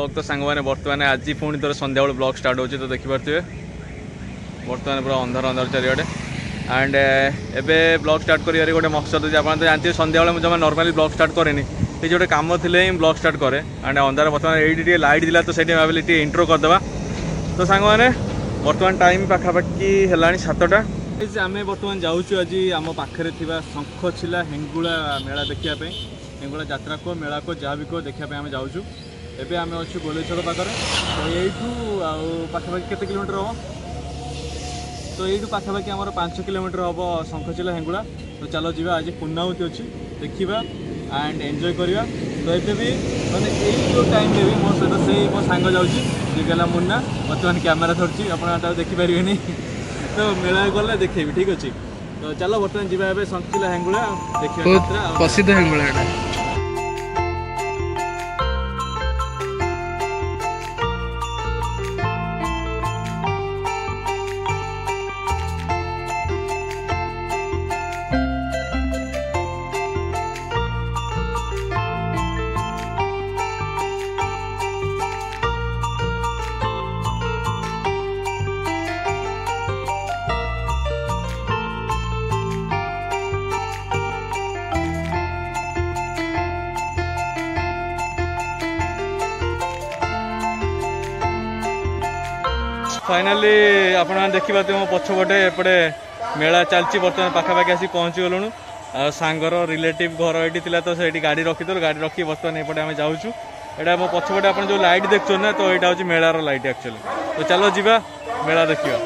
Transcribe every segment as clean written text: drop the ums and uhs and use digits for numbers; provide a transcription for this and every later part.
Blog तो सांग मैंने बर्तमान आज पुणी थोड़ा संध्या बेल ब्लॉग स्टार्ट होची तो देखिपे बर्तमान पूरा अंधार अंधार चारिड़े एंड एबे ब्लॉग स्टार्ट कर गोटे मकसद अच्छे आप जानते संध्या बेले जमा नॉर्मली ब्लॉग स्टार्ट करेनि ये गोटे कम थे ब्लॉग स्टार्ट करे एंड अंधार बर्तमान ये लाइट दिला तो से भाविली इंट्रो करदे तो सांग मैंने बर्तमान टाइम पाखापाखि है 7टा आम बर्तमान जाऊँ आज आम पाखे शंखचिला हेंगुला मेला देखापी हेंगुला यात्रा को मेला को जहाँ भी को देखापी आम जाऊँ एवं आम अच्छे गोलेश्वर पाखे तो यू पाखापाखि केते किलोमीटर हम तो यू पाखापाखि आम 5 किलोमीटर हम शंखचिला हेंगुला तो चलो जी आज पूर्णाहुति अच्छी देखा एंड एंजॉय करवा तो ये भी मैंने जो टाइम भी मो सहित से मो सांग जाऊँगी गला मुन्ना बर्तमान कैमेरा धरती आप देखिपारे तो मेला गले देखेबी ठीक अच्छे तो चलो बर्तमान जी शंखचिला हेंगुला देखिए प्रसिद्ध हेंगुला फाइनाली आप देखिए मो पछपटे एपटे मेला चलती बर्तमान पाखापाखि आसी पहुँची गलुणु सांगर रिलेटिव घर ये तो से गाड़ी रखीदल गाड़ी रखी बर्तमान एपटे आम जाऊँ यहाँ मो पछपटे आप जो लाइट देखुन ना तो यहाँ हूँ मेलार लाइट एक्चुअली तो चलो जीवा मेला देखिए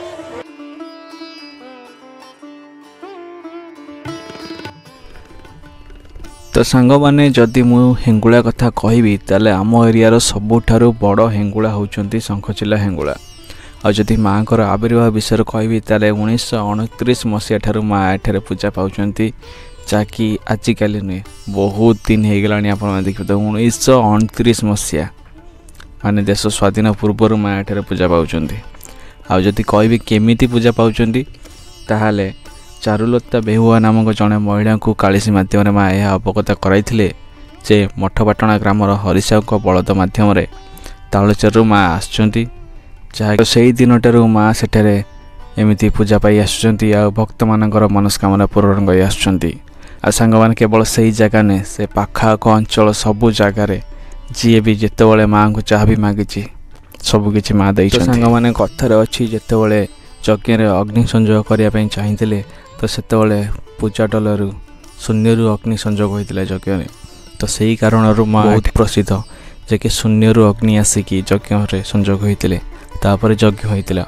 तो सांग माने जदि मु हेंगुला कथा कहबी ताले आम एरियार सबुठारु बड़ हेंगुला होउचंती शंखचिला हेंगुला आ जदि माँ को आविर्भाव विषय कहबी ताले 1929 मसीहा ठारू माँ एठारे पूजा पाउचंती जाकि आजिकल नुहे बहुत दिन हो गला आप देखिए तो 1929 मसीहा माने देश स्वाधीन पूर्वर माँ एठारे पूजा पाउचंती आ जदि कहबी केमिति पूजा पाउचंती ताहाले चारुलता बेहुआ नामक जड़े महिला को कालीसी मध्यम माँ यह अवगत कराइथिले जे मठपाटणा ग्रामर हरिसाऊ बलद मध्यम तालचर माँ आसुचंती जहाँ से दिनटारू माँ सेठारे एमती पूजा पाई आसुचंती आ भक्त मानकर मनस्कामना पूरण कर आसुचंती आ सांग माने केवल सही जगह ने से पाखाक अंचल सबू जगार जी भी जितेबाला माँ को जहाँ भी मागिची सबकि माँ दे सांग माने कथार अच्छी जितेबाला यज्ञ अग्नि संयोग करने चाहिए तो सेतबले पूजा डलरू शून्यरू अग्नि संयोग होता यज्ञ तो सही कारण माँ बहुत प्रसिद्ध जे कि शून्यरू अग्नि आसिक यज्ञ संयोग होते तापर यज्ञ होता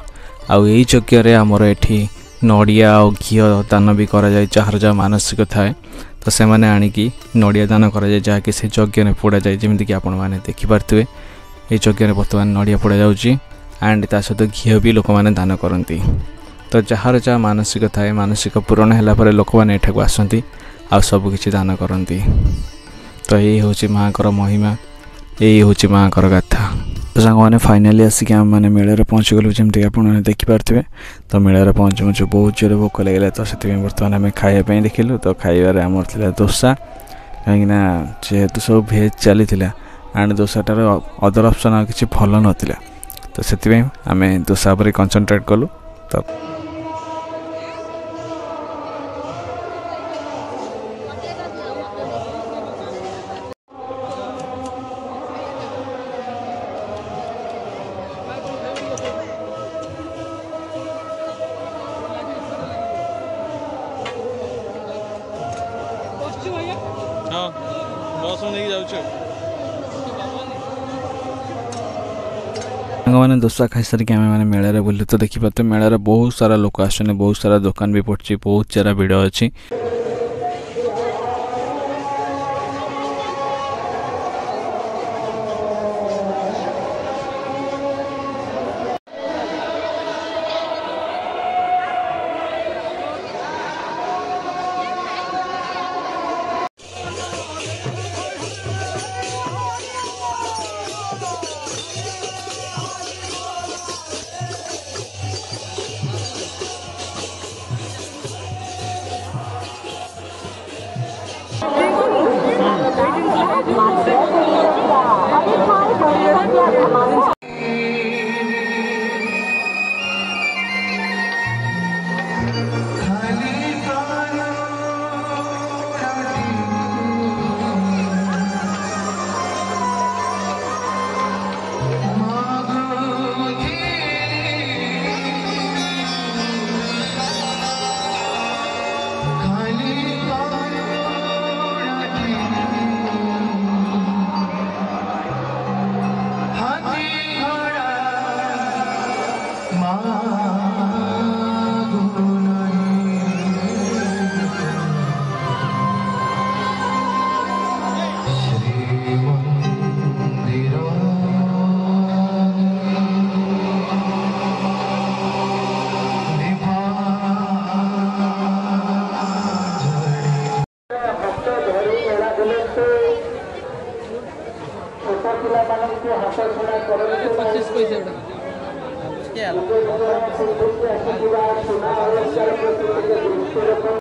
आउ यज्ञ आमर एठी नड़िया और घी दान भी करा जाए जार जहाँ मानसिक थाए तो से मैंने आणिकी नड़िया दान करा जाए जहाँकि से यज्ञ में पोड़ा जाए जमीक आपण मैंने देखिपे ये यज्ञ में बर्तमान नड़िया पोड़ा जाऊँगी एंड ता सहित घी भी लोक मैंने दान करती तो जार जहाँ मानसिक थाए मानसिक पूरण है लोक मैंने एठाक आसती आ सबकि दान करती तो यही हूँ माँ को महिमा यही हूँ माँ को गाथा तो सांग मैंने फाइनाली आसिक आम मैंने मेलार पहुँची गलु जमीक आप देखिपे तो मेलार पहुँच मुझे बहुत जोर भोक लगे तो से बर्तमान आम खायापी देखिलु तो खाइबार आमर था दोसा कहीं जेहेतु सब भेज चली एंड दोसाटार अदर ऑप्शन किसी भल नाला तो से आम दोसा पर कंसंट्रेट कलु तो हाँ बस नहीं जाऊँ मैंने दोसा खाई सारिक आम मैंने मेलार बुलू तो देखिए मेलार बहुत सारा लोक आसुच्च बहुत सारा दुकान भी पड़ी बहुत सारा भिड़ अच्छी Thank you.